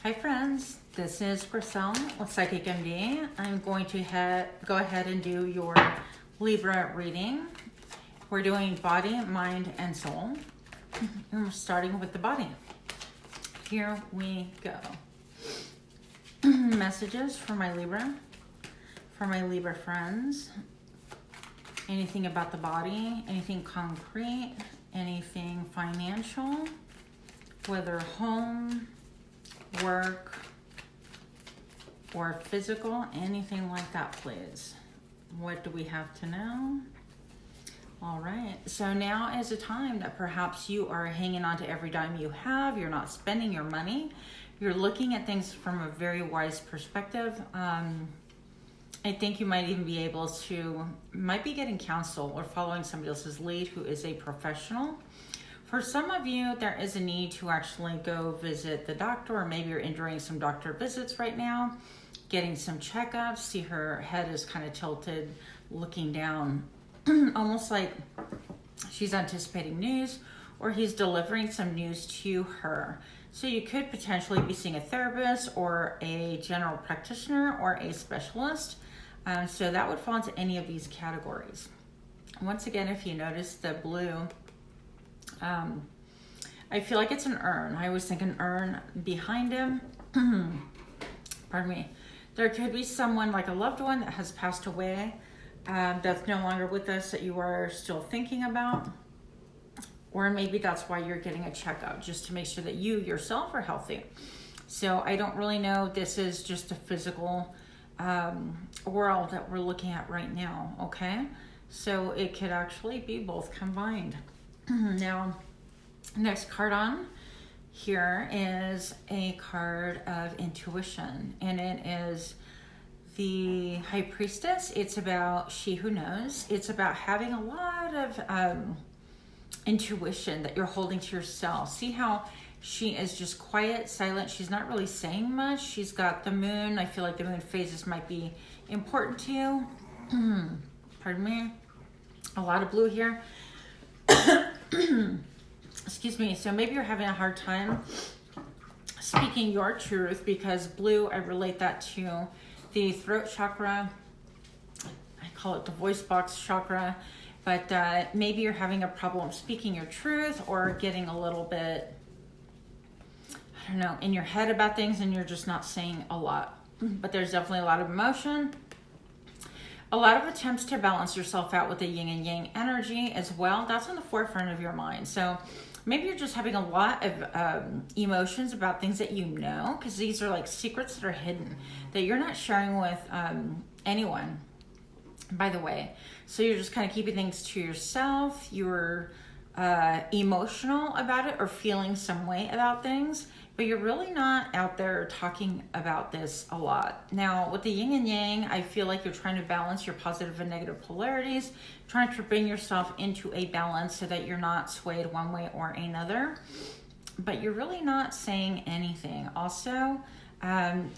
Hi friends, this is Griselle with Psychic MD. I'm going to go ahead and do your Libra reading. We're doing body, mind, and soul. And we're starting with the body. Here we go. Messages for my Libra friends. Anything about the body, anything concrete, anything financial, whether home, work, or physical, anything like that, please. What do we have to know? All right, so now is a time that perhaps you are hanging on to every dime you have. You're not spending your money. You're looking at things from a very wise perspective. I think you might even be able to, might be getting counsel or following somebody else's lead who is a professional. For some of you, there is a need to actually go visit the doctor, or maybe you're enduring some doctor visits right now, getting some checkups. See, her head is kind of tilted, looking down, almost like she's anticipating news, or he's delivering some news to her. So you could potentially be seeing a therapist or a general practitioner or a specialist. So that would fall into any of these categories. Once again, if you notice the blue, I feel like it's an urn. I always think an urn behind him. Pardon me. There could be someone, like a loved one that has passed away, that's no longer with us, that you are still thinking about. Or maybe that's why you're getting a checkup, just to make sure that you yourself are healthy. So I don't really know. This is just a physical world that we're looking at right now, okay? So it could actually be both combined. Now, next card on here is a card of intuition, and it is the High Priestess. It's about she who knows. It's about having a lot of intuition that you're holding to yourself. See how she is just quiet, silent. She's not really saying much. She's got the moon. I feel like the moon phases might be important to you. Pardon me. A lot of blue here. Excuse me. So maybe you're having a hard time speaking your truth, because blue, I relate that to the throat chakra. I call it the voice box chakra. But maybe you're having a problem speaking your truth, or getting a little bit, I don't know, in your head about things, and you're just not saying a lot. But there's definitely a lot of emotion. A lot of attempts to balance yourself out with the yin and yang energy as well. That's on the forefront of your mind. So maybe you're just having a lot of emotions about things that you know, because these are like secrets that are hidden, that you're not sharing with anyone, by the way. So you're just kind of keeping things to yourself. You're emotional about it, or feeling some way about things, but you're really not out there talking about this a lot. Now, with the yin and yang, I feel like you're trying to balance your positive and negative polarities, trying to bring yourself into a balance so that you're not swayed one way or another, but you're really not saying anything. Also,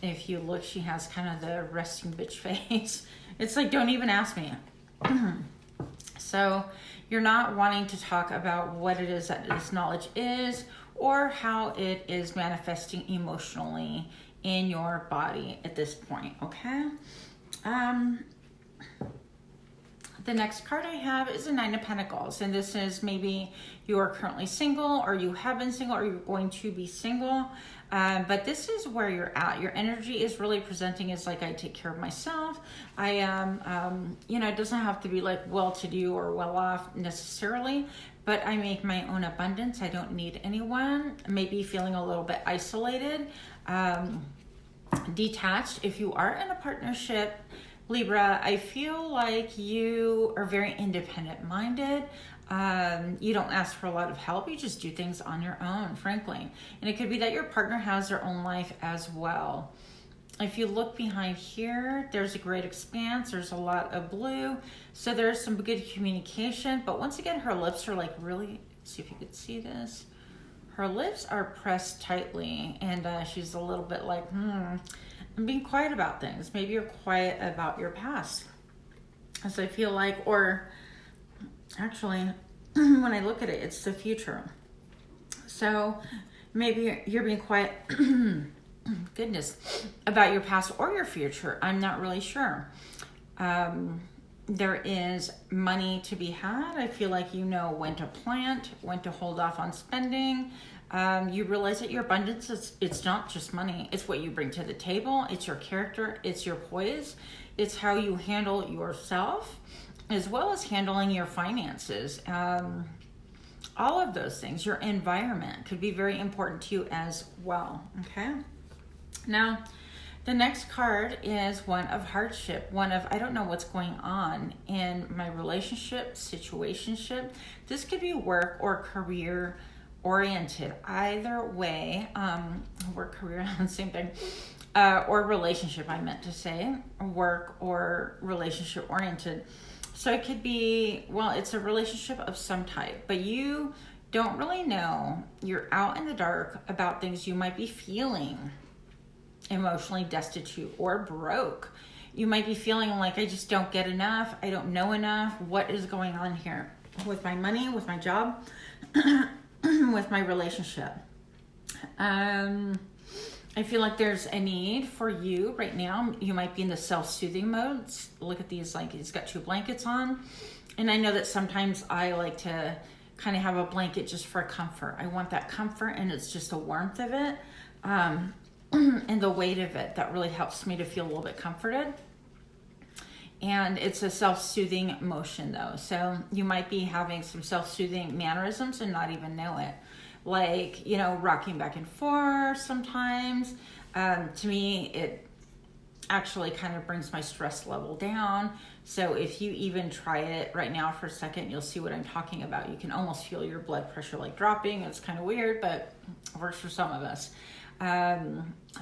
if you look, she has kind of the resting bitch face. It's like, don't even ask me. So you're not wanting to talk about what it is that this knowledge is, or how it is manifesting emotionally in your body at this point, okay? The next card I have is the Nine of Pentacles, and this is maybe you are currently single, or you have been single, or you're going to be single. But this is where you're at. Your energy is really presenting as like, I take care of myself. I am, it doesn't have to be like well-to-do or well-off necessarily, but I make my own abundance. I don't need anyone. Maybe feeling a little bit isolated, detached. If you are in a partnership, Libra, I feel like you are very independent-minded. You don't ask for a lot of help. You just do things on your own, frankly. And it could be that your partner has their own life as well. If you look behind here, there's a great expanse. There's a lot of blue. So there's some good communication. But once again, her lips are like really, let's see if you could see this. Her lips are pressed tightly. And she's a little bit like, I'm being quiet about things. Maybe you're quiet about your past. As I feel like, or actually, when I look at it, it's the future. So maybe you're being quiet goodness, about your past or your future. I'm not really sure. There is money to be had. I feel like you know when to plant, when to hold off on spending. You realize that your abundance it's not just money. It's what you bring to the table. It's your character. It's your poise. It's how you handle yourself, as well as handling your finances. All of those things. Your environment could be very important to you as well. Okay. Now, the next card is one of hardship, one of, I don't know what's going on in my relationship, situationship. This could be work or career oriented. Either way, work, career, same thing. Or relationship, I meant to say, work or relationship oriented. So it could be, well, it's a relationship of some type, but you don't really know. You're out in the dark about things you might be feeling. Emotionally destitute or broke. You might be feeling like, I just don't get enough. I don't know enough. What is going on here with my money, with my job, with my relationship? I feel like there's a need for you right now. You might be in the self-soothing mode. Look at these, like he's got 2 blankets on. And I know that sometimes I like to kind of have a blanket just for comfort. I want that comfort, and it's just the warmth of it. And the weight of it that really helps me to feel a little bit comforted. And it's a self-soothing motion though. So you might be having some self-soothing mannerisms and not even know it. Like, you know, rocking back and forth sometimes. To me, it actually kind of brings my stress level down. So if you even try it right now for a second, you'll see what I'm talking about. You can almost feel your blood pressure like dropping. It's kind of weird, but it works for some of us.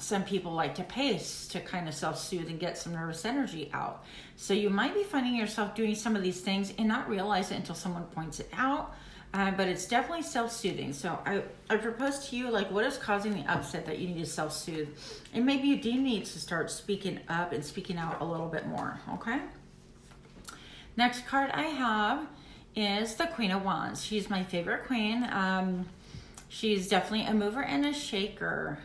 Some people like to pace to kind of self-soothe and get some nervous energy out. So you might be finding yourself doing some of these things and not realize it until someone points it out. But it's definitely self-soothing. So I propose to you, like, what is causing the upset that you need to self-soothe? And maybe you do need to start speaking up and speaking out a little bit more, okay? Next card I have is the Queen of Wands. She's my favorite queen. She's definitely a mover and a shaker.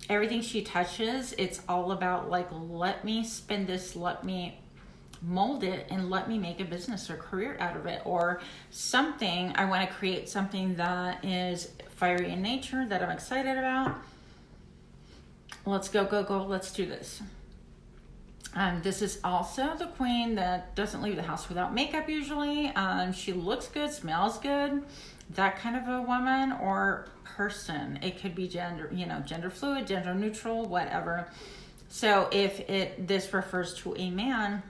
Everything she touches, it's all about, like, let me spin this, let me mold it, and let me make a business or career out of it, or something. I want to create something that is fiery in nature, that I'm excited about. Let's go, let's do this. This is also the queen that doesn't leave the house without makeup usually. She looks good, smells good, that kind of a woman or person. It could be gender, gender fluid, gender neutral, whatever. So if this refers to a man,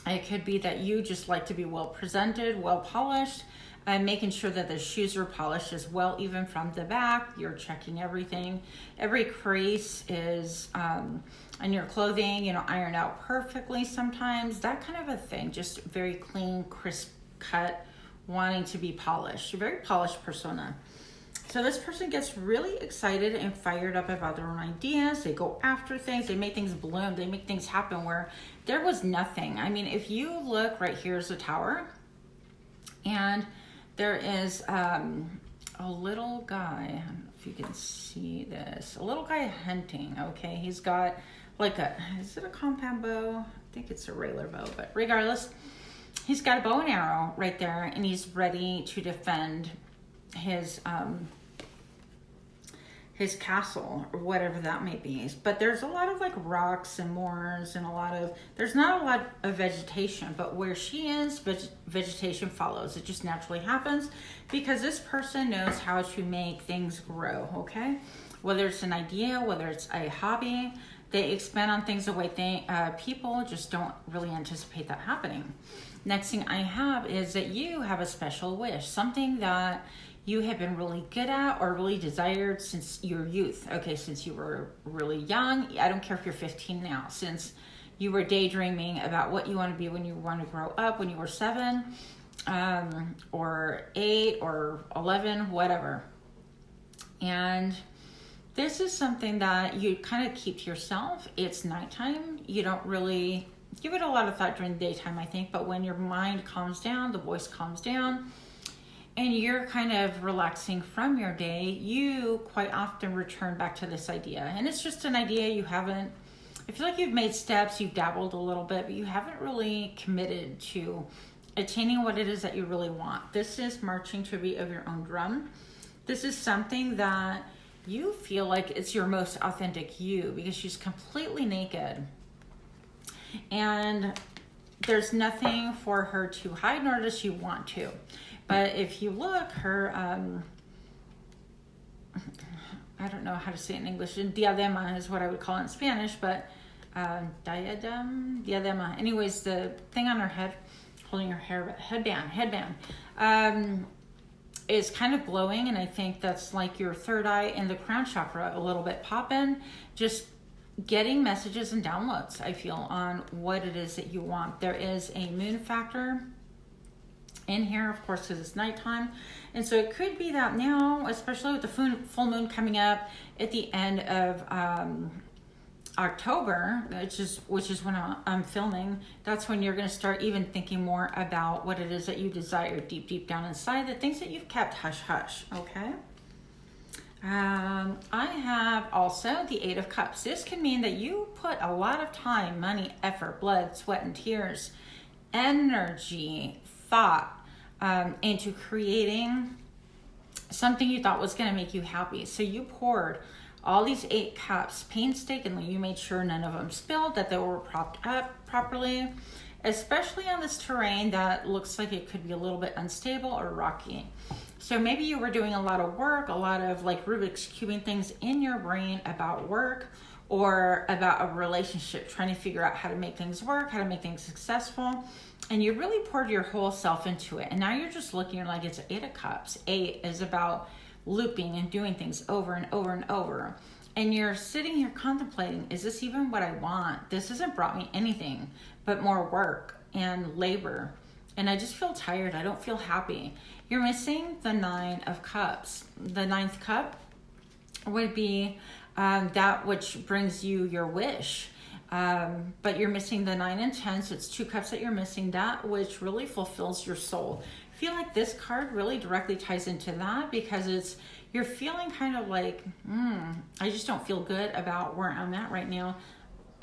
it could be that you just like to be well presented, well polished, and making sure that the shoes are polished as well, even from the back. You're checking everything. Every crease is on your clothing, ironed out perfectly sometimes, that kind of a thing. Just very clean, crisp cut, wanting to be polished. A very polished persona. So this person gets really excited and fired up about their own ideas. They go after things. They make things bloom. They make things happen where there was nothing. I mean, if you look right here is a tower, and there is a little guy. I don't know if you can see this. A little guy hunting. Okay, he's got like is it a compound bow? I think it's a regular bow, but regardless, he's got a bow and arrow right there, and he's ready to defend his castle or whatever that may be. But there's a lot of like rocks and moors and there's not a lot of vegetation, but where she is, vegetation follows. It just naturally happens because this person knows how to make things grow, okay? Whether it's an idea, whether it's a hobby, they expand on things the way people just don't really anticipate that happening. Next thing I have is that you have a special wish, something that you have been really good at or really desired since your youth. Okay, since you were really young. I don't care if you're 15 now. Since you were daydreaming about what you want to be when you want to grow up, when you were 7 or 8 or 11, whatever. And this is something that you kind of keep to yourself. It's nighttime. You don't really give it a lot of thought during the daytime, I think. But when your mind calms down, the voice calms down, and you're kind of relaxing from your day, you quite often return back to this idea. And it's just an idea you haven't, I feel like you've made steps, you've dabbled a little bit, but you haven't really committed to attaining what it is that you really want. This is marching to a beat of your own drum. This is something that you feel like it's your most authentic you, because she's completely naked. And there's nothing for her to hide, nor does she want to. But if you look, her, I don't know how to say it in English, diadema is what I would call it in Spanish, but diadema. Anyways, the thing on her head, holding her hair, headband, is kind of glowing, and I think that's like your third eye and the crown chakra a little bit popping, just getting messages and downloads, I feel, on what it is that you want. There is a moon factor in here, of course, because it's nighttime. And so it could be that now, especially with the full moon coming up at the end of October, which is when I'm filming, that's when you're going to start even thinking more about what it is that you desire deep down inside, the things that you've kept hush, okay? I have also the Eight of Cups. This can mean that you put a lot of time, money, effort, blood, sweat, and tears, energy, thought into creating something you thought was going to make you happy. So you poured all these 8 cups painstakingly. You made sure none of them spilled, that they were propped up properly, especially on this terrain that looks like it could be a little bit unstable or rocky. So maybe you were doing a lot of work, a lot of like Rubik's cubing things in your brain about work or about a relationship, trying to figure out how to make things work, how to make things successful. And you really poured your whole self into it. And now you're just looking, you're like, it's 8 of Cups. 8 is about looping and doing things over and over and over. And you're sitting here contemplating, is this even what I want? This hasn't brought me anything but more work and labor. And I just feel tired. I don't feel happy. You're missing the 9 of Cups. The 9th cup would be that which brings you your wish. But you're missing the 9 and 10, so it's 2 cups that you're missing, that which really fulfills your soul. I feel like this card really directly ties into that, because you're feeling kind of like, I just don't feel good about where I'm at right now.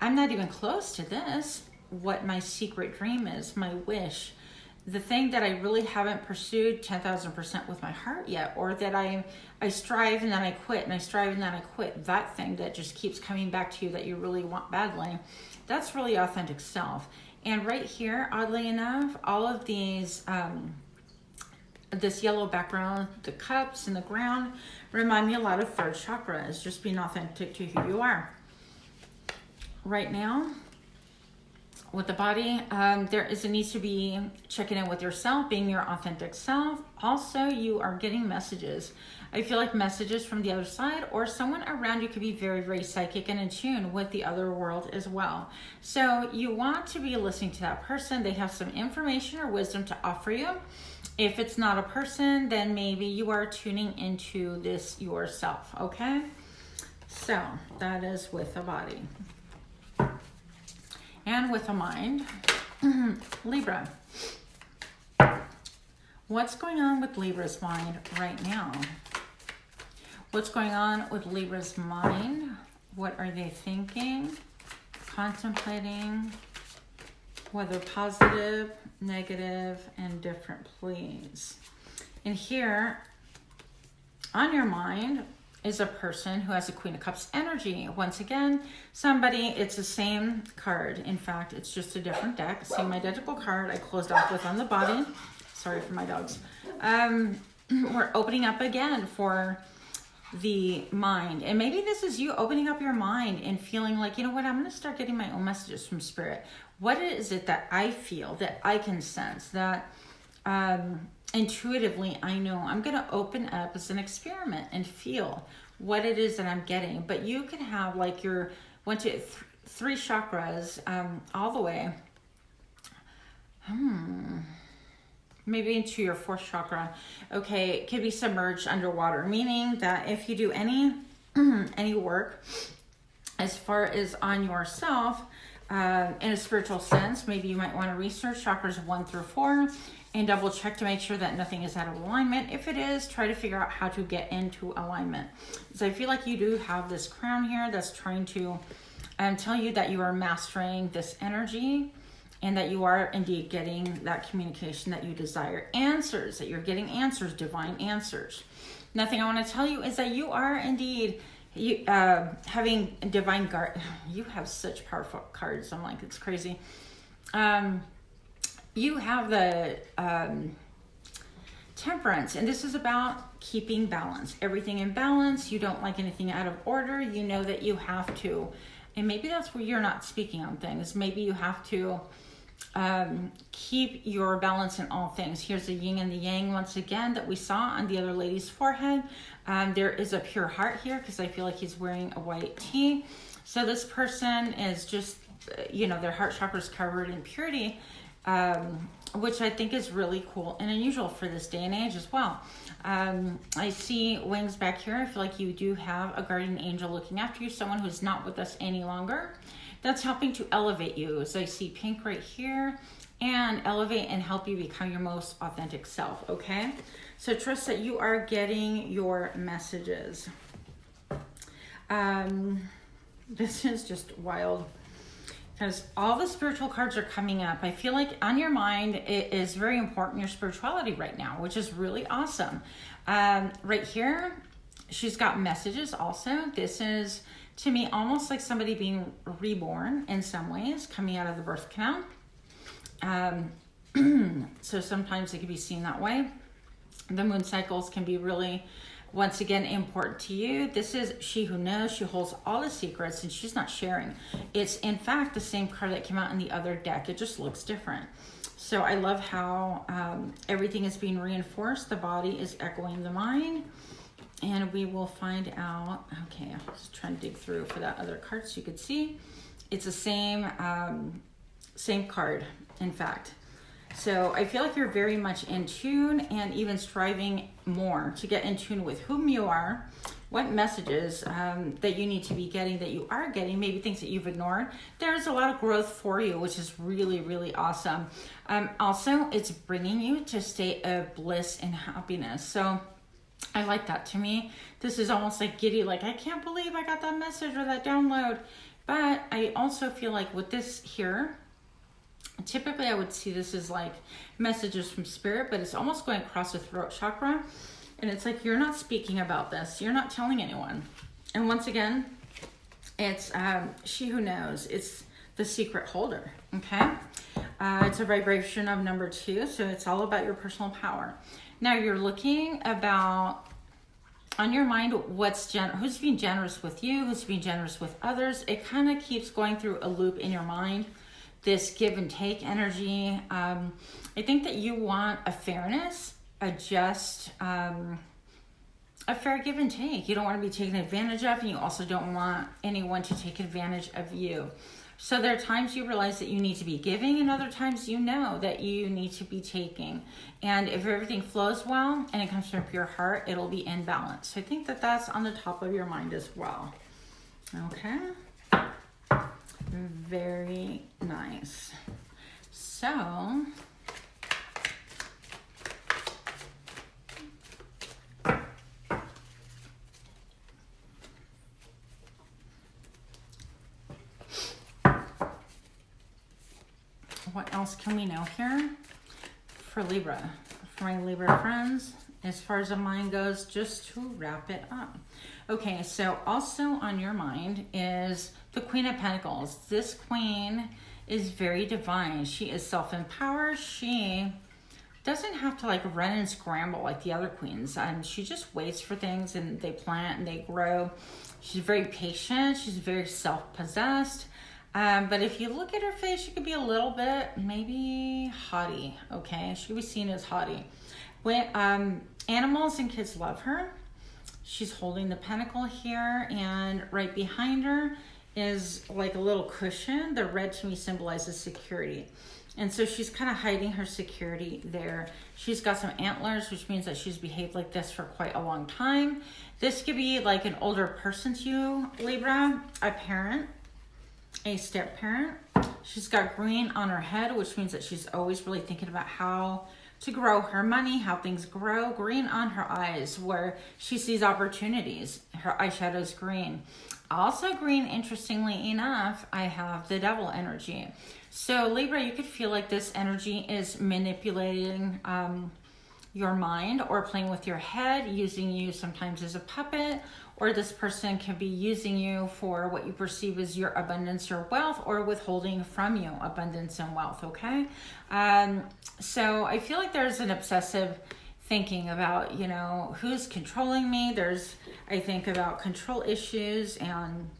I'm not even close to this, what my secret dream is, my wish, the thing that I really haven't pursued 10,000% with my heart yet, or that I strive and then I quit, and I strive and then I quit. That thing that just keeps coming back to you that you really want badly. That's really authentic self. And right here, oddly enough, all of these, this yellow background, the cups and the ground, remind me a lot of 3rd chakra, is just being authentic to who you are. Right now, with the body, needs to be checking in with yourself, being your authentic self. Also, you are getting messages. I feel like messages from the other side, or someone around you could be very, very psychic and in tune with the other world as well. So you want to be listening to that person. They have some information or wisdom to offer you. If it's not a person, then maybe you are tuning into this yourself, okay? So that is with the body. And with a mind, Libra. What's going on with Libra's mind right now? What's going on with Libra's mind? What are they thinking, contemplating, whether positive, negative, and different, please? And here, on your mind, is a person who has a Queen of Cups energy. Once again, somebody, it's the same card. In fact, it's just a different deck. Same identical card I closed off with on the body. Sorry for my dogs. We're opening up again for the mind. And maybe this is you opening up your mind and feeling like, you know what, I'm going to start getting my own messages from Spirit. What is it that I feel, that I can sense, that intuitively I know I'm going to open up as an experiment and feel what it is that I'm getting? But you can have like your 1, 2, 3 chakras all the way maybe into your 4th chakra. Okay, it could be submerged underwater, meaning that if you do any work as far as on yourself, in a spiritual sense, maybe you might want to research chakras 1 through 4 and double check to make sure that nothing is out of alignment. If it is, try to figure out how to get into alignment. So I feel like you do have this crown here that's trying to tell you that you are mastering this energy and that you are indeed getting that communication that you desire. Answers, that you're getting answers, divine answers. Nothing I want to tell you is that you are indeed having divine guard. You have such powerful cards. I'm like, it's crazy. You have the Temperance, and this is about keeping balance. Everything in balance. You don't like anything out of order. You know that you have to, and maybe that's where you're not speaking on things. Maybe you have to keep your balance in all things. Here's the yin and the yang once again that we saw on the other lady's forehead. There is a pure heart here because I feel like he's wearing a white tee. So this person is just, their heart chakra is covered in purity, which I think is really cool and unusual for this day and age as well. I see wings back here. I feel like you do have a guardian angel looking after you, someone who's not with us any longer. That's helping to elevate you. So I see pink right here, and elevate and help you become your most authentic self, okay? So trust that you are getting your messages. This is just wild because all the spiritual cards are coming up. I feel like on your mind, it is very important, your spirituality right now, which is really awesome. Right here, she's got messages also. This is, to me, almost like somebody being reborn in some ways, coming out of the birth canal. So sometimes it can be seen that way. The moon cycles can be really, once again, important to you. This is she who knows. She holds all the secrets and she's not sharing. It's, in fact, the same card that came out in the other deck. It just looks different. So I love how everything is being reinforced. The body is echoing the mind. And we will find out. Okay, I was trying to dig through for that other card so you could see. It's the same card, in fact. So I feel like you're very much in tune and even striving more to get in tune with whom you are, what messages that you need to be getting, that you are getting, maybe things that you've ignored. There's a lot of growth for you, which is really, really awesome. Also, it's bringing you to a state of bliss and happiness. So I like that. To me, this is almost like giddy, like I can't believe I got that message or that download. But I also feel like with this here, typically I would see this as like messages from spirit, but it's almost going across the throat chakra. And it's like, you're not speaking about this. You're not telling anyone. And once again, it's she who knows. It's the secret holder, okay? It's a vibration of number 2, so it's all about your personal power. Now you're looking about, on your mind, who's being generous with you, who's being generous with others. It kind of keeps going through a loop in your mind, this give and take energy. I think that you want a fairness, a fair give and take. You don't want to be taken advantage of, and you also don't want anyone to take advantage of you. So there are times you realize that you need to be giving, and other times you know that you need to be taking. And if everything flows well and it comes from a pure heart, it'll be in balance. So I think that that's on the top of your mind as well. Okay. Very nice. So what else can we know here for Libra? For my Libra friends, as far as the mind goes, just to wrap it up. Okay, so also on your mind is the Queen of Pentacles. This queen is very divine. She is self-empowered. She doesn't have to like run and scramble like the other queens. She just waits for things and they plant and they grow. She's very patient. She's very self-possessed. But if you look at her face, she could be a little bit maybe haughty, okay? She could be seen as haughty. When animals and kids love her, she's holding the pentacle here, and right behind her is like a little cushion. The red to me symbolizes security. And so she's kind of hiding her security there. She's got some antlers, which means that she's behaved like this for quite a long time. This could be like an older person to you, Libra, a parent, a step parent. She's got green on her head, which means that she's always really thinking about how to grow her money, how things grow. Green on her eyes, where she sees opportunities. Her eyeshadow's green. Also green, interestingly enough, I have the devil energy. So Libra, you could feel like this energy is manipulating your mind or playing with your head, using you sometimes as a puppet, or this person can be using you for what you perceive as your abundance or wealth, or withholding from you abundance and wealth, okay? So I feel like there's an obsessive thinking about, you know, who's controlling me. I think about control issues, and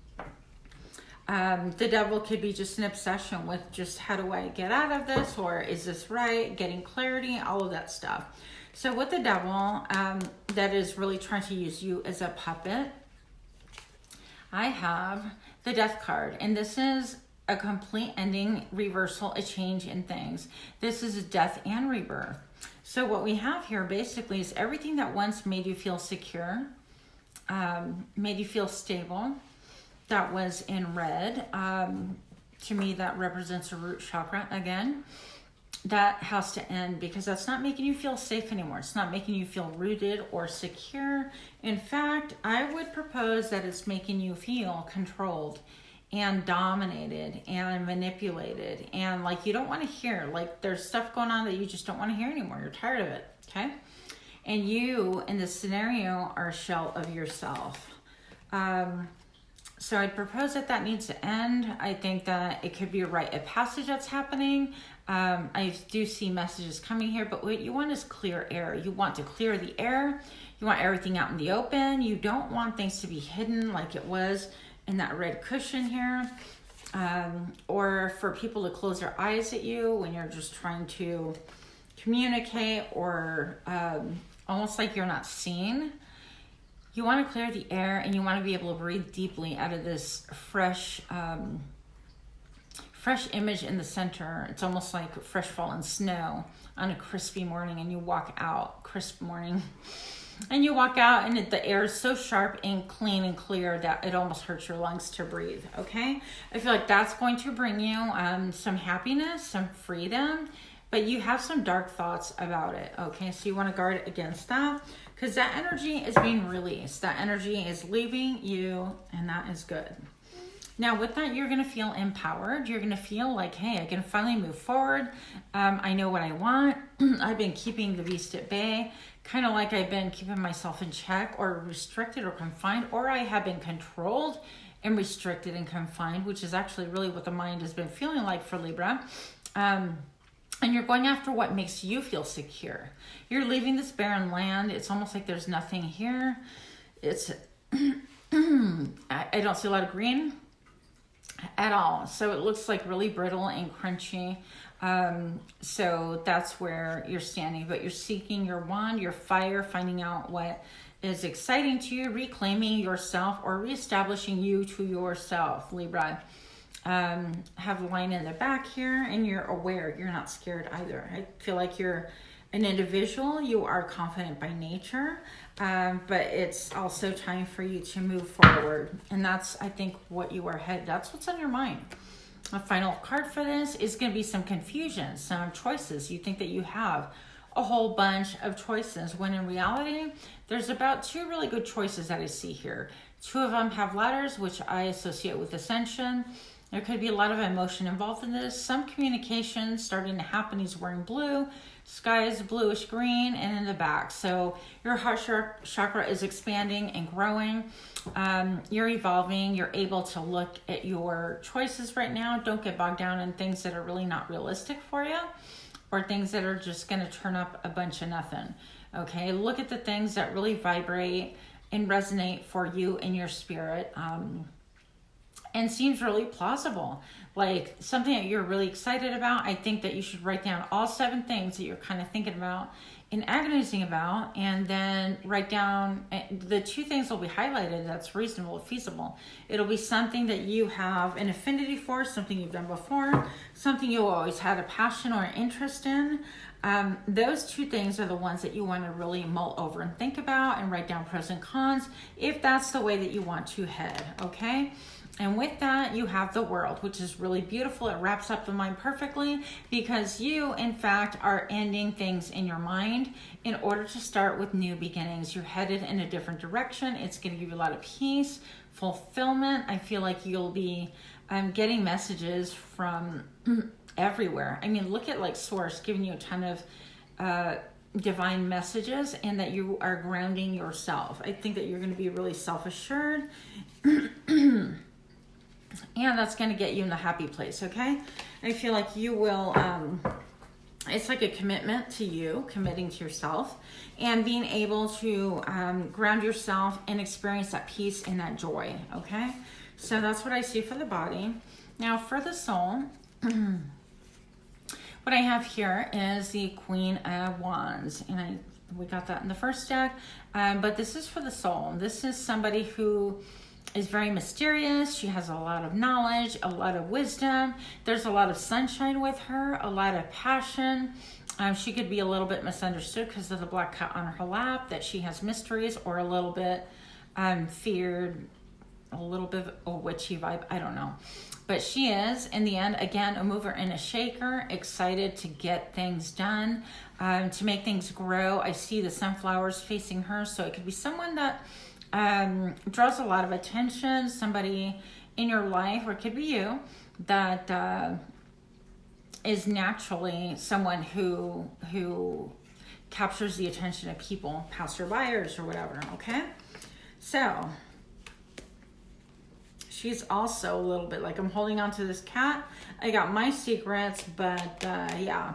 the devil could be just an obsession with just how do I get out of this, or is this right, getting clarity, all of that stuff. So with the devil, that is really trying to use you as a puppet, I have the death card, and this is a complete ending, reversal, a change in things. This is death and rebirth. So what we have here basically is everything that once made you feel secure, made you feel stable, that was in red. To me, that represents a root chakra again. That has to end, because that's not making you feel safe anymore. It's not making you feel rooted or secure. In fact, I would propose that it's making you feel controlled and dominated and manipulated, and like you don't want to hear, like there's stuff going on that you just don't want to hear anymore. You're tired of it, okay? And you in this scenario are a shell of yourself. So I'd propose that needs to end. I think that it could be a rite of passage that's happening. I do see messages coming here, but what you want is clear air. You want to clear the air. You want everything out in the open. You don't want things to be hidden like it was in that red cushion here, or for people to close their eyes at you when you're just trying to communicate, or almost like you're not seen. You want to clear the air, and you want to be able to breathe deeply out of this fresh image in the center. It's almost like fresh fallen snow on a crispy morning, and you walk out, crisp morning, and you walk out, and the air is so sharp and clean and clear that it almost hurts your lungs to breathe, okay? I feel like that's going to bring you some happiness, some freedom, but you have some dark thoughts about it, okay? So you want to guard against that, because that energy is being released. That energy is leaving you, and that is good. Now with that, you're going to feel empowered. You're going to feel like, hey, I can finally move forward. I know what I want. I've been keeping the beast at bay, kind of like I've been keeping myself in check, or restricted or confined, or I have been controlled and restricted and confined, which is actually really what the mind has been feeling like for Libra. And you're going after what makes you feel secure. You're leaving this barren land. It's almost like there's nothing here. It's, I don't see a lot of green at all. So it looks like really brittle and crunchy. So that's where you're standing, but you're seeking your wand, your fire, finding out what is exciting to you, reclaiming yourself, or reestablishing you to yourself, Libra. Have a line in the back here, and you're aware. You're not scared either. I feel like you're an individual. You are confident by nature, but it's also time for you to move forward. And that's, I think, what you are headed. That's what's on your mind. A final card for this is going to be some confusion, some choices. You think that you have a whole bunch of choices, when in reality, there's about 2 really good choices that I see here. 2 of them have ladders, which I associate with ascension. There could be a lot of emotion involved in this. Some communication starting to happen. He's wearing blue. Sky is bluish green, and in the back. So your heart chakra is expanding and growing. You're evolving. You're able to look at your choices right now. Don't get bogged down in things that are really not realistic for you, or things that are just going to turn up a bunch of nothing. Okay, look at the things that really vibrate and resonate for you in your spirit. And seems really plausible, like something that you're really excited about. I think that you should write down all 7 things that you're kind of thinking about and agonizing about, and then write down the 2 things will be highlighted that's reasonable and feasible. It'll be something that you have an affinity for, something you've done before, something you always had a passion or an interest in. Those 2 things are the ones that you want to really mull over and think about, and write down pros and cons if that's the way that you want to head, okay? And with that, you have the World, which is really beautiful. It wraps up the mind perfectly because you, in fact, are ending things in your mind in order to start with new beginnings. You're headed in a different direction. It's going to give you a lot of peace, fulfillment. I feel like you'll be getting messages from everywhere. I mean, look at like Source giving you a ton of divine messages, and that you are grounding yourself. I think that you're going to be really self-assured. And that's going to get you in the happy place, okay? I feel like you will, it's like a commitment to you, committing to yourself, and being able to ground yourself and experience that peace and that joy, okay? So that's what I see for the body. Now for the soul, what I have here is the Queen of Wands, and we got that in the first deck, but this is for the soul. This is somebody who is very mysterious. She has a lot of knowledge, a lot of wisdom. There's a lot of sunshine with her, a lot of passion. She could be a little bit misunderstood because of the black cat on her lap, that she has mysteries, or a little bit feared, a little bit of a witchy vibe. I don't know. But she is, in the end, again, a mover and a shaker, excited to get things done, to make things grow. I see the sunflowers facing her, so it could be someone that draws a lot of attention, somebody in your life, or it could be you, that is naturally someone who captures the attention of people, passerbyers or whatever, okay? So she's also a little bit like, I'm holding on to this cat. I got my secrets, but yeah,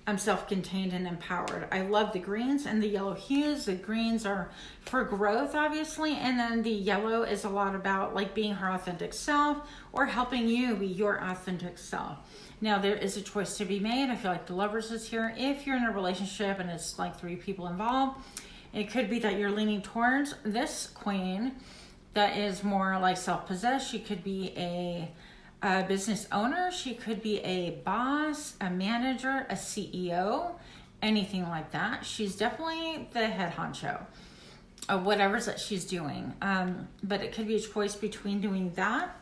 I'm self-contained and empowered. I love the greens and the yellow hues. The greens are for growth, obviously, and then the yellow is a lot about like being her authentic self, or helping you be your authentic self. Now there is a choice to be made. I feel like the Lovers is here. If you're in a relationship and it's like 3 people involved, it could be that you're leaning towards this queen that is more like self-possessed. She could be a business owner. She could be a boss, a manager, a CEO, anything like that. She's definitely the head honcho of whatever's that she's doing. But it could be a choice between doing that,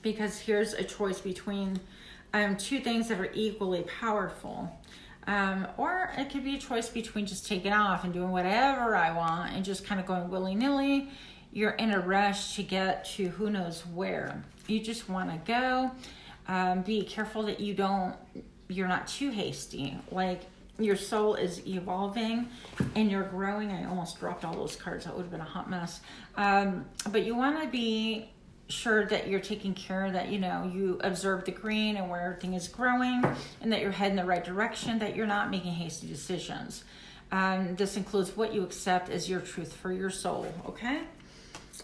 because here's a choice between 2 things that are equally powerful. Or it could be a choice between just taking off and doing whatever I want and just kind of going willy-nilly. You're in a rush to get to who knows where. You just want to go. Be careful that you're not too hasty. Like, your soul is evolving and you're growing. I almost dropped all those cards. That would have been a hot mess. But you want to be sure that you're taking care, that, you observe the green and where everything is growing, and that you're heading the right direction, that you're not making hasty decisions. This includes what you accept as your truth for your soul, okay?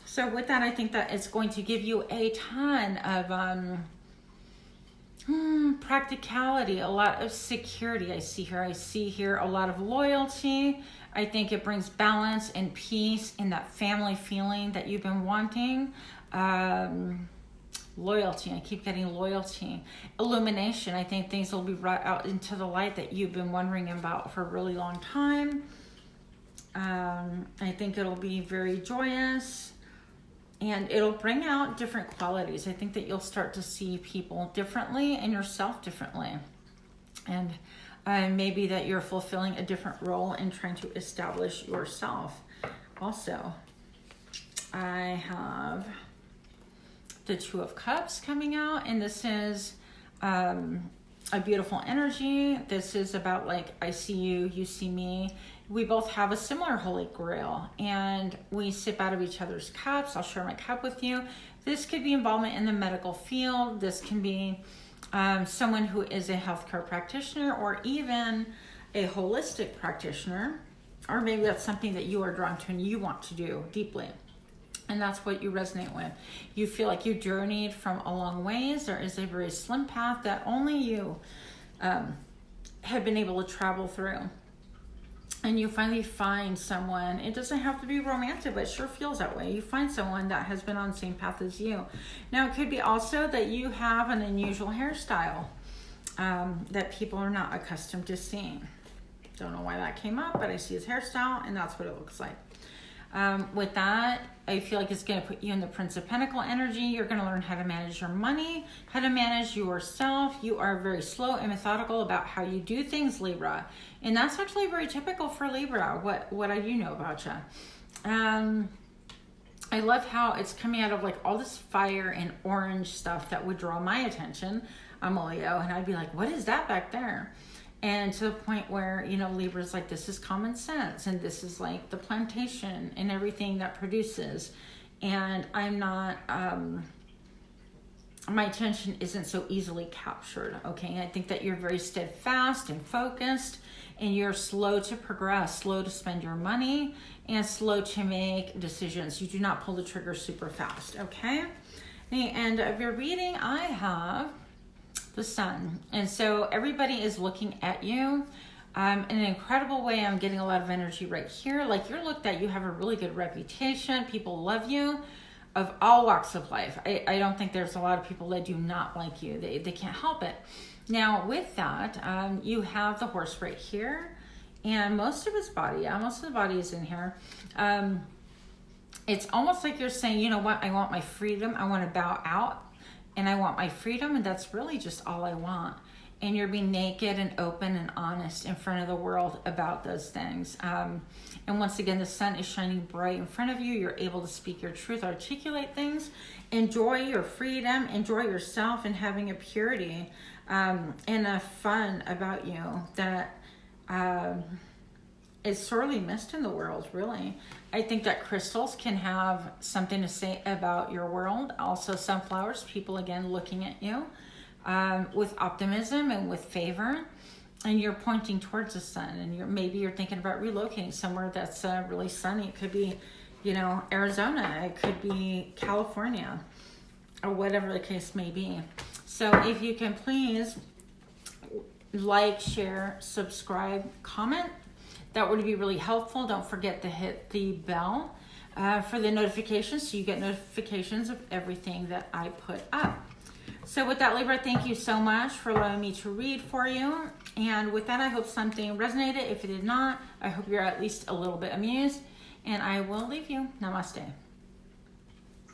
So with that, I think that it's going to give you a ton of practicality, a lot of security. I see here a lot of loyalty. I think it brings balance and peace in that family feeling that you've been wanting. Loyalty. I keep getting loyalty. Illumination. I think things will be brought out into the light that you've been wondering about for a really long time. I think it'll be very joyous. And it'll bring out different qualities. I think that you'll start to see people differently and yourself differently. And maybe that you're fulfilling a different role in trying to establish yourself. Also, I have the 2 of Cups coming out. And this is a beautiful energy. This is about like, I see you, you see me. We both have a similar holy grail, and we sip out of each other's cups. I'll share my cup with you. This could be involvement in the medical field. This can be someone who is a healthcare practitioner, or even a holistic practitioner, or maybe that's something that you are drawn to and you want to do deeply. And that's what you resonate with. You feel like you journeyed from a long ways. There is a very slim path that only you have been able to travel through. And you finally find someone. It doesn't have to be romantic, but it sure feels that way. You find someone that has been on the same path as you. Now, it could be also that you have an unusual hairstyle that people are not accustomed to seeing. Don't know why that came up, but I see his hairstyle, and that's what it looks like. With that, I feel like it's going to put you in the Prince of Pentacle energy. You're going to learn how to manage your money, how to manage yourself. You are very slow and methodical about how you do things, Libra. And that's actually very typical for Libra. What I do know about you. I love how it's coming out of like all this fire and orange stuff that would draw my attention. I'm a Leo, and I'd be like, what is that back there? And to the point where, you know, Libra's like, this is common sense, and this is like the plantation and everything that produces. And I'm not, my attention isn't so easily captured, okay? I think that you're very steadfast and focused, and you're slow to progress, slow to spend your money, and slow to make decisions. You do not pull the trigger super fast, okay? At the end of your reading, I have the Sun. And so everybody is looking at you in an incredible way. I'm getting a lot of energy right here. Like, you're looked at, you have a really good reputation. People love you of all walks of life. I don't think there's a lot of people that do not like you. They can't help it. Now, with that, you have the horse right here. And most of his body, most of the body is in here. It's almost like you're saying, you know what, I want my freedom. I want to bow out, and I want my freedom, and that's really just all I want. And you're being naked and open and honest in front of the world about those things. And once again, the sun is shining bright in front of you. You're able to speak your truth, articulate things, enjoy your freedom, enjoy yourself, and having a purity and a fun about you that is sorely missed in the world, really. I think that crystals can have something to say about your world. Also, sunflowers, people again looking at you with optimism and with favor. And you're pointing towards the sun, and maybe you're thinking about relocating somewhere that's really sunny. It could be, you know, Arizona. It could be California, or whatever the case may be. So if you can please like, share, subscribe, comment, that would be really helpful. Don't forget to hit the bell for the notifications, so you get notifications of everything that I put up. So with that, Libra, thank you so much for allowing me to read for you. And with that, I hope something resonated. If it did not, I hope you're at least a little bit amused. And I will leave you. Namaste.